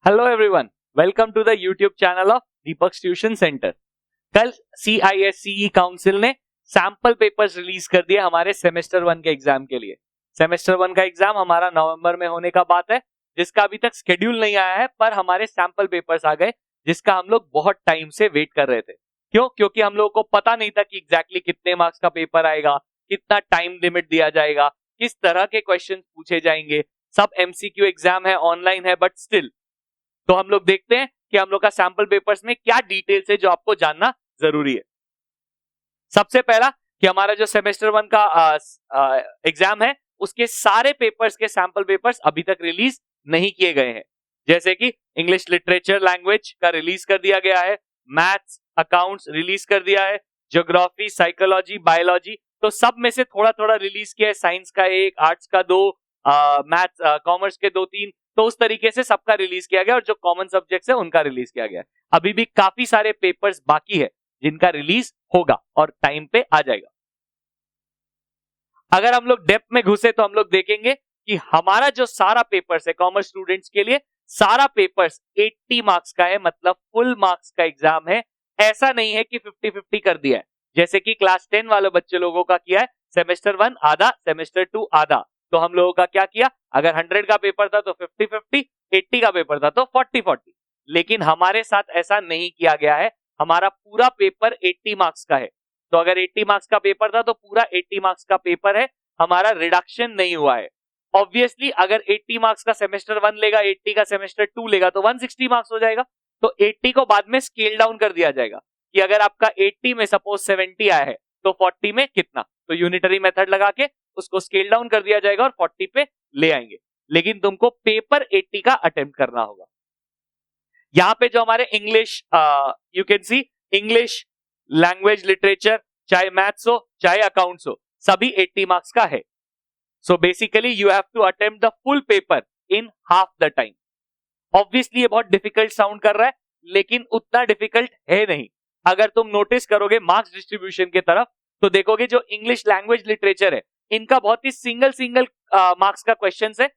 Hello everyone, welcome to the YouTube channel of Deepak tuition centre. कल CISCE council ने sample papers release कर दिए हमारे सेमेस्टर 1 के एग्जाम के लिए। सेमेस्टर 1 का एग्जाम हमारा नवंबर में होने का बात है, जिसका अभी तक शेड्यूल नहीं आया है, पर हमारे सैंपल पेपर्स आ गए, जिसका हम लोग बहुत टाइम से वेट कर रहे थे। क्यों? क्योंकि हम लोगों को पता नहीं था कि एग्जैक्टली कितने मार्क्स का पेपर आएगा, कितना टाइम लिमिट दिया जाएगा, किस तरह के क्वेश्चन पूछे जाएंगे। सब MCQ एग्जाम है, ऑनलाइन है, बट स्टिल तो हम लोग देखते हैं कि हम लोग का सैंपल पेपर्स में क्या डिटेल्स है जो आपको जानना जरूरी है। सबसे पहला कि हमारा जो सेमेस्टर 1 का एग्जाम है, उसके सारे पेपर्स के सैंपल पेपर्स अभी तक रिलीज नहीं किए गए हैं। जैसे कि इंग्लिश लिटरेचर लैंग्वेज का रिलीज कर दिया गया है, मैथ्स अकाउंट्स रिलीज कर दिया है, ज्योग्राफी साइकोलॉजी बायोलॉजी तो सब में से थोड़ा थोड़ा रिलीज किया है। साइंस का 1, आर्ट्स का 2, मैथ्स कॉमर्स के 2-3, तो उस तरीके से सबका रिलीज किया गया और जो कॉमन सब्जेक्ट्स है उनका रिलीज किया गया। अभी भी काफी सारे पेपर्स बाकी है जिनका रिलीज होगा और टाइम पे आ जाएगा। अगर हम लोग डेप्थ में घुसे तो हम लोग देखेंगे कि हमारा जो सारा पेपर्स है कॉमर्स स्टूडेंट्स के लिए, सारा पेपर्स 80 मार्क्स का है, मतलब फुल मार्क्स का एग्जाम है। ऐसा नहीं है कि 50-50 कर दिया है, जैसे कि क्लास 10 वाले बच्चे लोगों का किया है, सेमेस्टर 1 आधा, सेमेस्टर 2 आधा। तो हम लोगों का क्या किया, अगर 100 का पेपर था तो 50-50, 80 का पेपर था तो 40-40। लेकिन हमारे साथ ऐसा नहीं किया गया है, हमारा पूरा पेपर 80 मार्क्स का है। तो अगर 80 मार्क्स का पेपर था तो पूरा 80 मार्क्स का पेपर है, हमारा रिडक्शन नहीं हुआ है। ऑब्वियसली अगर 80 मार्क्स का सेमेस्टर 1 लेगा, 80 का सेमेस्टर 2 लेगा तो 160 मार्क्स हो जाएगा। तो 80 को बाद में स्केल डाउन कर दिया जाएगा कि अगर आपका 80 में सपोज 70 आया है तो 40 में कितना, तो यूनिटरी मेथड लगा के उसको स्केल डाउन कर दिया जाएगा और 40 पे ले आएंगे। लेकिन तुमको पेपर 80 का अटेम्प्ट करना होगा। यहां पे जो हमारे English you can see English language literature, चाहे मैथ्स हो चाहे अकाउंट्स हो, सभी 80 मार्क्स का है। So basically you have to attempt the full paper in half the time. Obviously ये बहुत डिफिकल्ट साउंड कर रहा है, लेकिन उतना डिफिकल्ट है नहीं। अगर तुम नोटिस करोगे मार्क्स डिस्ट्रीब्यूशन की तरफ तो देखोगे जो इंग्लिश लैंग्वेज लिटरेचर है, इनका बहुत ही सिंगल मार्क्स का क्वेश्चन है,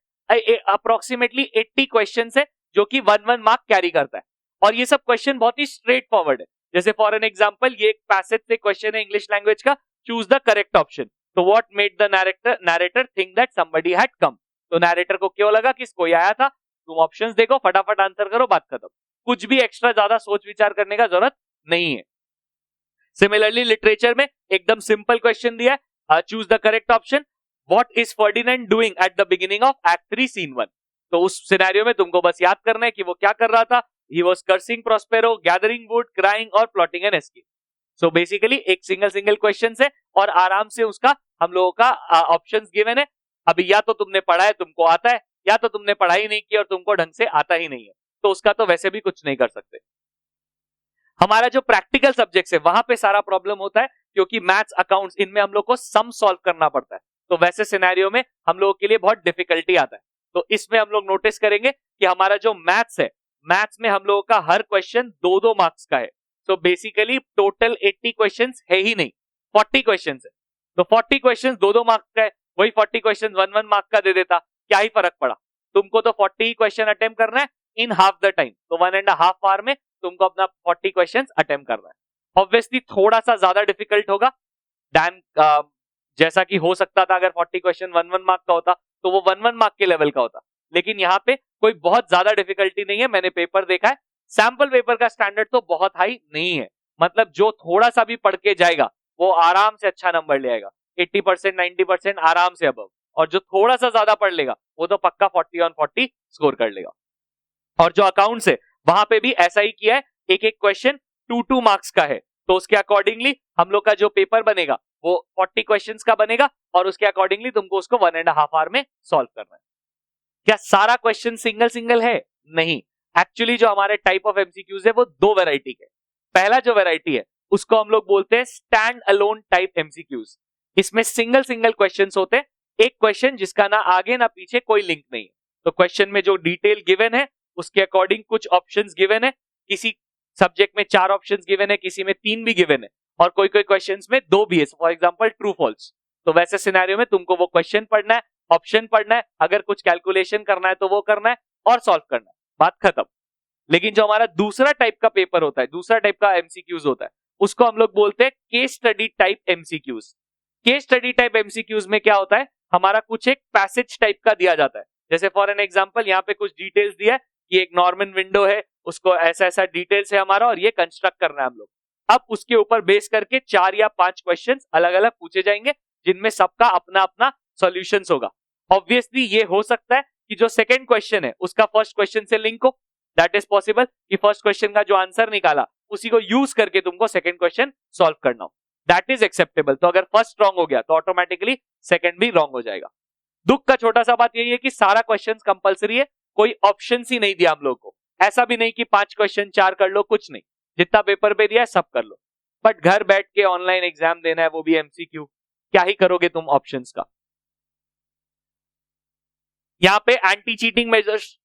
अप्रोक्सीमेटली 80 क्वेश्चन है जो कि 1-1 मार्क कैरी करता है। और ये सब क्वेश्चन बहुत ही स्ट्रेट फॉरवर्ड है। जैसे फॉर एन एग्जांपल ये एक पैसेज से क्वेश्चन है इंग्लिश लैंग्वेज का, चूज द करेक्ट ऑप्शन। तो what made the narrator think that somebody had come. तो नैरेटर को क्यों लगा कि कोई आया था। तुम ऑप्शंस देखो, फटाफट आंसर करो, बात खत्म। कुछ भी एक्स्ट्रा ज्यादा सोच विचार करने का जरूरत नहीं है। सिमिलरली लिटरेचर में एकदम सिंपल क्वेश्चन दिया है, choose the correct option. What is Ferdinand doing at the beginning of act 3 scene 1। तो उस सिनेरियो में तुमको बस याद करना है कि वो क्या कर रहा था। He was cursing Prospero, gathering wood, crying और plotting an escape. So basically एक सिंगल क्वेश्चन है और आराम से उसका हम लोगों का ऑप्शंस गिवन है। अभी या तो तुमने पढ़ा है, तुमको आता है, या तो तुमने पढ़ाई नहीं की और तुमको ढंग से आता ही नहीं है, तो उसका तो वैसे भी कुछ नहीं कर सकते। हमारा जो प्रैक्टिकल सब्जेक्ट्स है वहां पे सारा प्रॉब्लम होता है, क्योंकि मैथ्स अकाउंट्स इनमें हम लोग को सम सॉल्व करना पड़ता है। तो वैसे सिनेरियो में हम लोगों के लिए बहुत डिफिकल्टी आता है। तो इसमें हम लोग नोटिस करेंगे कि हमारा जो मैथ्स है, मैथ्स में हम लोगों का हर क्वेश्चन 2-2 मार्क्स का है। तो बेसिकली टोटल 80 क्वेश्चन है ही नहीं, 40 क्वेश्चन है। तो 40 क्वेश्चन 2-2 मार्क्स का है, वही 40 क्वेश्चन 1-1 मार्क का दे देता, क्या ही फर्क पड़ा। तुमको तो 40 क्वेश्चन अटेम्प्ट करना है इन हाफ द टाइम, तो 1.5 आवर में तुमको अपना 40 क्वेश्चंस अटेम्प्ट करना है। ऑब्वियसली थोड़ा सा ज्यादा डिफिकल्ट होगा दैन जैसा कि हो सकता था अगर 40 क्वेश्चन 1-1 मार्क का होता तो वो 1-1 मार्क के लेवल का होता। लेकिन यहाँ पे कोई बहुत ज्यादा डिफिकल्टी नहीं है। मैंने पेपर देखा है, सैंपल पेपर का स्टैंडर्ड तो बहुत हाई नहीं है। मतलब जो थोड़ा सा भी पढ़ के जाएगा वो आराम से अच्छा नंबर ले आएगा, 80% 90% आराम से अबव। और जो थोड़ा सा ज्यादा पढ़ लेगा वो तो पक्का 40/40 स्कोर कर लेगा। और जो अकाउंट्स है वहां पे भी ऐसा ही किया है, एक क्वेश्चन 2-2 मार्क्स का है। तो उसके अकॉर्डिंगली हम लोग का जो पेपर बनेगा वो 40 क्वेश्चंस का बनेगा और उसके अकॉर्डिंगली तुमको उसको 1.5 आवर में सॉल्व करना है। क्या सारा क्वेश्चन सिंगल है? नहीं। एक्चुअली जो हमारे टाइप ऑफ एमसीक्यूज है वो 2 वैरायटी के। पहला जो वैरायटी है उसको हम लोग बोलते हैं स्टैंड अलोन टाइप एमसीक्यूज। इसमें सिंगल क्वेश्चन होते हैं, एक क्वेश्चन जिसका ना आगे ना पीछे कोई लिंक नहीं है। तो क्वेश्चन में जो डिटेल गिवन है उसके अकॉर्डिंग कुछ ऑप्शंस गिवन है, किसी सब्जेक्ट में 4 ऑप्शंस गिवन है, किसी में 3 भी गिवन है और कोई क्वेश्चंस में 2 भी है, फॉर एग्जांपल ट्रू फॉल्स। तो वैसे सिनेरियो में तुमको वो क्वेश्चन पढ़ना है, ऑप्शन पढ़ना है, अगर कुछ कैलकुलेशन करना है तो वो करना है और सॉल्व करना है, बात खत्म। लेकिन जो हमारा दूसरा टाइप का पेपर होता है, दूसरा टाइप का एमसीक्यूज होता है, उसको हम लोग बोलते हैं case study type MCQs. Case study type MCQs में क्या होता है, हमारा कुछ एक पैसेज टाइप का दिया जाता है। जैसे फॉर एन एग्जांपल यहाँ पे कुछ डिटेल्स दिया है कि एक नॉर्मन विंडो है, उसको ऐसा ऐसा डिटेल्स है हमारा और ये कंस्ट्रक्ट करना है हम लोग। अब उसके ऊपर बेस करके 4 या 5 क्वेश्चंस अलग अलग पूछे जाएंगे, जिनमें सबका अपना अपना सॉल्यूशंस होगा। ऑब्वियसली ये हो सकता है कि जो सेकंड क्वेश्चन है उसका फर्स्ट क्वेश्चन से लिंक हो, दैट इज पॉसिबल कि फर्स्ट क्वेश्चन का जो आंसर निकाला उसी को यूज करके तुमको सेकंड क्वेश्चन सॉल्व करना हो, दैट इज एक्सेप्टेबल। तो अगर फर्स्ट रॉन्ग हो गया तो ऑटोमेटिकली सेकंड भी रॉन्ग हो जाएगा। दुख का छोटा सा बात यही है कि सारा क्वेश्चन कंपलसरी है, कोई ऑप्शन ही नहीं दिया हम लोग को। ऐसा भी नहीं कि 5 क्वेश्चन 4 कर लो, कुछ नहीं, जितना पेपर पे दिया है सब कर लो। बट घर बैठ के ऑनलाइन एग्जाम देना है, वो भी एमसीक्यू, क्या ही करोगे तुम ऑप्शंस का। यहां पे एंटी चीटिंग मेजर्स,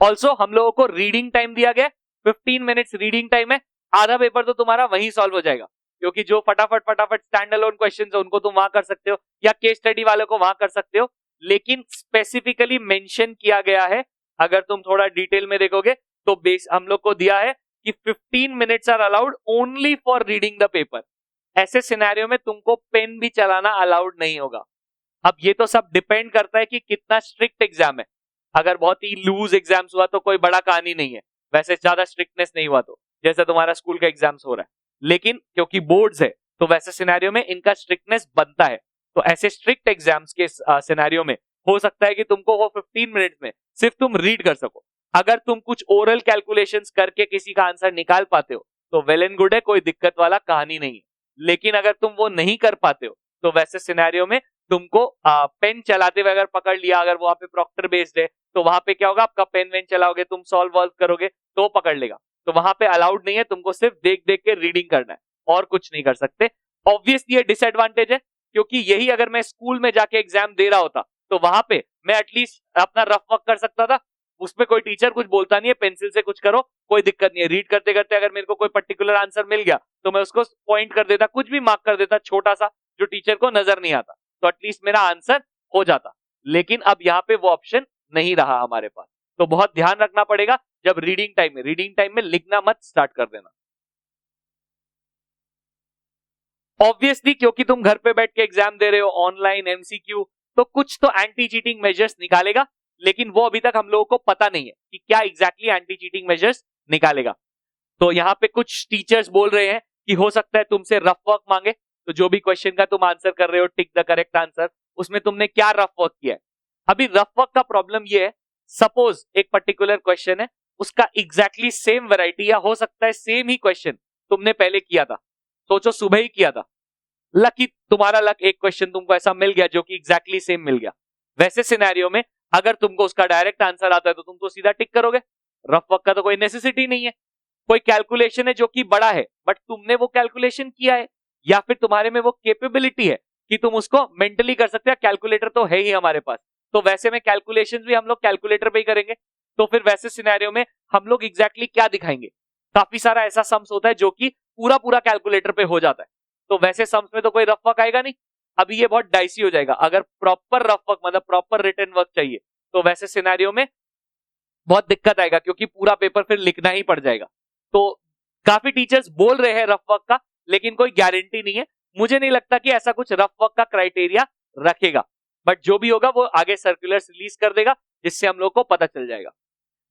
ऑल्सो हम लोगों को रीडिंग टाइम दिया गया, 15 मिनट्स रीडिंग टाइम है। आधा पेपर तो तुम्हारा वहीं सॉल्व हो जाएगा, क्योंकि जो फटाफट स्टैंड अलोन क्वेश्चंस है उनको तुम वहां कर सकते हो, या केस स्टडी वालों को वहां कर सकते हो। लेकिन स्पेसिफिकली मेंशन किया गया है, अगर तुम थोड़ा डिटेल में देखोगे तो बेस हम लोग को दिया है कि 15 minutes are allowed only for reading the paper. ऐसे सिनेरियो में तुमको पेन भी चलाना अलाउड नहीं होगा। अब ये तो सब डिपेंड करता है कि कितना स्ट्रिक्ट एग्जाम है। अगर बहुत ही लूज एग्जाम्स हुआ तो कोई बड़ा कहानी नहीं है, वैसे ज्यादा स्ट्रिक्टनेस नहीं हुआ तो, जैसे तुम्हारा स्कूल का एग्जाम्स हो रहा है। लेकिन क्योंकि बोर्ड्स है तो वैसे सिनेरियो में इनका स्ट्रिक्टनेस बनता है। तो ऐसे स्ट्रिक्ट एग्जाम्स के सिनेरियो में हो सकता है कि तुमको वो 15 मिनट्स में सिर्फ तुम रीड कर सको। अगर तुम कुछ ओरल कैलकुलेशंस करके किसी का आंसर निकाल पाते हो तो वेल एंड गुड है, कोई दिक्कत वाला कहानी नहीं है। लेकिन अगर तुम वो नहीं कर पाते हो तो वैसे सिनेरियो में तुमको पेन चलाते हुए अगर पकड़ लिया, अगर वहां पे प्रॉक्टर बेस्ड है तो वहां पे क्या होगा, आपका पेन वेन चलाओगे, तुम सॉल्व वॉल्व करोगे तो पकड़ लेगा। तो वहां पे अलाउड नहीं है, तुमको सिर्फ देख देख के रीडिंग करना है और कुछ नहीं कर सकते। ऑब्वियसली ये डिसएडवांटेज है, क्योंकि यही अगर मैं स्कूल में जाके एग्जाम दे रहा होता तो वहां पे मैं एटलीस्ट अपना रफ वर्क कर सकता था, उसमें कोई टीचर कुछ बोलता नहीं है, पेंसिल से कुछ करो कोई दिक्कत नहीं है। रीड करते करते अगर मेरे को कोई पर्टिकुलर आंसर मिल गया तो मैं उसको पॉइंट कर देता, कुछ भी मार्क कर देता छोटा सा जो टीचर को नजर नहीं आता, तो एटलीस्ट मेरा आंसर हो जाता। लेकिन अब यहाँ पे वो ऑप्शन नहीं रहा हमारे पास, तो बहुत ध्यान रखना पड़ेगा जब रीडिंग टाइम में लिखना मत स्टार्ट कर देना। ऑब्वियसली क्योंकि तुम घर पे बैठ के एग्जाम दे रहे हो, ऑनलाइन एमसीक्यू, तो कुछ तो एंटी चीटिंग मेजर्स निकालेगा, लेकिन वो अभी तक हम लोगों को पता नहीं है कि क्या एग्जैक्टली एंटी चीटिंग मेजर्स निकालेगा। तो यहाँ पे कुछ टीचर्स बोल रहे हैं कि हो सकता है तुमसे रफ वर्क मांगे, तो जो भी क्वेश्चन का तुम आंसर कर रहे हो, टिक द करेक्ट आंसर, उसमें तुमने क्या रफ वर्क किया है। अभी रफ वर्क का प्रॉब्लम ये है, सपोज एक पर्टिकुलर क्वेश्चन है, उसका एग्जैक्टली सेम वैरायटी या हो सकता है सेम ही क्वेश्चन तुमने पहले किया था, सोचो सुबह ही किया था, लकी तुम्हारा लक, एक क्वेश्चन तुमको ऐसा मिल गया जो कि एग्जैक्टली सेम मिल गया। वैसे सिनेरियो में अगर तुमको उसका डायरेक्ट आंसर आता है तो तुम तो सीधा टिक करोगे, रफ वर्क का तो कोई नेसेसिटी नहीं है। कोई कैलकुलेशन है जो कि बड़ा है बट तुमने वो कैलकुलेशन किया है, या फिर तुम्हारे में वो कैपेबिलिटी है कि तुम उसको मेंटली कर सकते हो, कैलकुलेटर तो है ही हमारे पास, तो वैसे में कैलकुलेशन भी हम लोग कैलकुलेटर पे ही करेंगे। तो फिर वैसे सिनेरियो में हम लोग एग्जैक्टली क्या दिखाएंगे, काफी सारा ऐसा सम्स होता है जो कि पूरा पूरा कैलकुलेटर पे हो जाता है, तो वैसे सम्स में तो कोई रफ वर्क आएगा नहीं। अभी ये बहुत डाइसी हो जाएगा। अगर प्रॉपर रफ वर्क मतलब प्रॉपर रिटन वर्क चाहिए तो वैसे सिनेरियो में बहुत दिक्कत आएगा, क्योंकि पूरा पेपर फिर लिखना ही पड़ जाएगा। तो काफी टीचर्स बोल रहे हैं रफ वर्क का, लेकिन कोई गारंटी नहीं है। मुझे नहीं लगता कि ऐसा कुछ रफ वर्क का क्राइटेरिया रखेगा, बट जो भी होगा वो आगे सर्कुलर्स रिलीज कर देगा, जिससे हम लोग को पता चल जाएगा।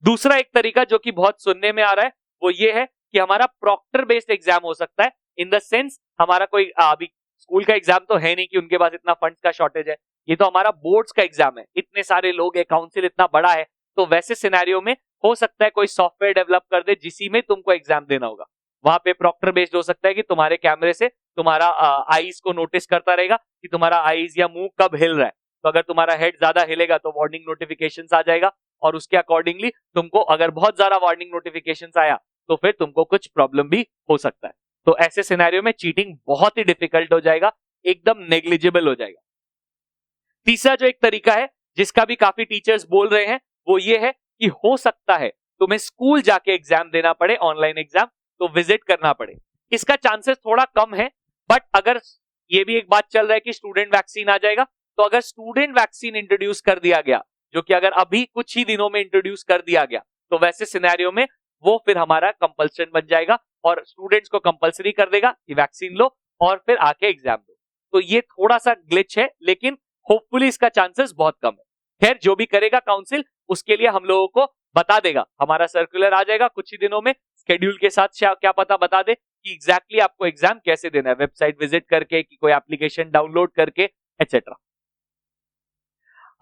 दूसरा एक तरीका जो कि बहुत सुनने में आ रहा है वो ये है कि हमारा प्रॉक्टर बेस्ड एग्जाम हो सकता है, इन द सेंस हमारा कोई अभी स्कूल का एग्जाम तो है नहीं कि उनके पास इतना फंड्स का शॉर्टेज है, ये तो हमारा बोर्ड्स का एग्जाम है, इतने सारे लोग है, काउंसिल इतना बड़ा है, तो वैसे सिनेरियो में हो सकता है कोई सॉफ्टवेयर डेवलप कर दे जिसी में तुमको एग्जाम देना होगा। वहां पे प्रॉक्टर बेस्ड हो सकता है कि तुम्हारे कैमरे से तुम्हारा आईज को नोटिस करता रहेगा कि तुम्हारा आईज या मुंह कब हिल रहा है, तो अगर तुम्हारा हेड ज्यादा हिलेगा तो वार्निंग नोटिफिकेशंस आ जाएगा, और उसके अकॉर्डिंगली तुमको अगर बहुत ज्यादा वार्निंग नोटिफिकेशंस आया तो फिर तुमको कुछ प्रॉब्लम भी हो सकता है। तो ऐसे सिनेरियो में चीटिंग बहुत ही डिफिकल्ट हो जाएगा, एकदम नेग्लिजिबल हो जाएगा। तीसरा जो एक तरीका है जिसका भी काफी टीचर्स बोल रहे हैं वो ये है कि हो सकता है तुम्हें स्कूल जाके एग्जाम देना पड़े, ऑनलाइन एग्जाम, तो विजिट करना पड़े। इसका चांसेस थोड़ा कम है, बट अगर ये भी एक बात चल रहा है कि स्टूडेंट वैक्सीन आ जाएगा, तो अगर स्टूडेंट वैक्सीन इंट्रोड्यूस कर दिया गया, जो कि अगर अभी कुछ ही दिनों में इंट्रोड्यूस कर दिया गया, तो वैसे सिनेरियो में वो फिर हमारा कंपल्सन बन जाएगा और स्टूडेंट्स को कंपल्सरी कर देगा कि वैक्सीन लो और फिर आके एग्जाम दो। तो ये थोड़ा सा ग्लिच है, लेकिन होपफुली इसका चांसेस बहुत कम है। खैर, जो भी करेगा काउंसिल उसके लिए हम लोगों को बता देगा, हमारा सर्कुलर आ जाएगा कुछ ही दिनों में शेड्यूल के साथ, क्या पता बता दे कि एग्जैक्टली आपको एग्जाम कैसे देना है, वेबसाइट विजिट करके कि कोई एप्लीकेशन डाउनलोड करके एटसेट्रा।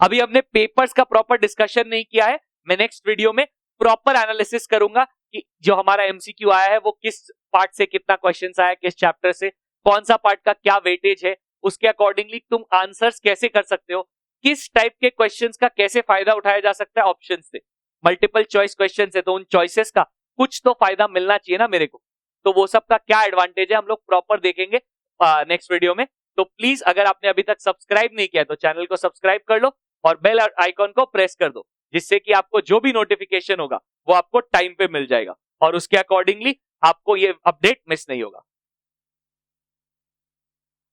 अभी हमने पेपर्स का प्रॉपर डिस्कशन नहीं किया है, मैं नेक्स्ट वीडियो में प्रॉपर एनालिसिस करूंगा कि जो हमारा एमसीक्यू आया है वो किस पार्ट से कितना क्वेश्चंस आया, किस चैप्टर से, कौन सा पार्ट का क्या वेटेज है, उसके अकॉर्डिंगली तुम आंसर्स कैसे कर सकते हो, किस टाइप के क्वेश्चंस का कैसे फायदा उठाया जा सकता है ऑप्शन से। मल्टीपल चॉइस क्वेश्चन है तो उन चॉइसेस का कुछ तो फायदा मिलना चाहिए ना मेरे को, तो वो सब का क्या एडवांटेज है हम लोग प्रॉपर देखेंगे नेक्स्ट वीडियो में। तो प्लीज अगर आपने अभी तक सब्सक्राइब नहीं किया तो चैनल को सब्सक्राइब कर लो और बेल आइकॉन को प्रेस कर दो, जिससे कि आपको जो भी नोटिफिकेशन होगा वो आपको टाइम पे मिल जाएगा और उसके अकॉर्डिंगली आपको ये अपडेट मिस नहीं होगा।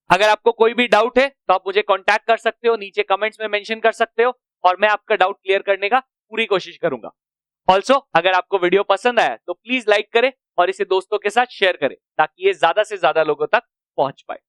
अगर आपको कोई भी डाउट है तो आप मुझे कांटेक्ट कर सकते हो, नीचे कमेंट्स में मेंशन कर सकते हो और मैं आपका डाउट क्लियर करने का पूरी कोशिश करूंगा। ऑल्सो अगर आपको वीडियो पसंद आया तो प्लीज लाइक करें और इसे दोस्तों के साथ शेयर करें ताकि ये ज्यादा से ज्यादा लोगों तक पहुंच पाए।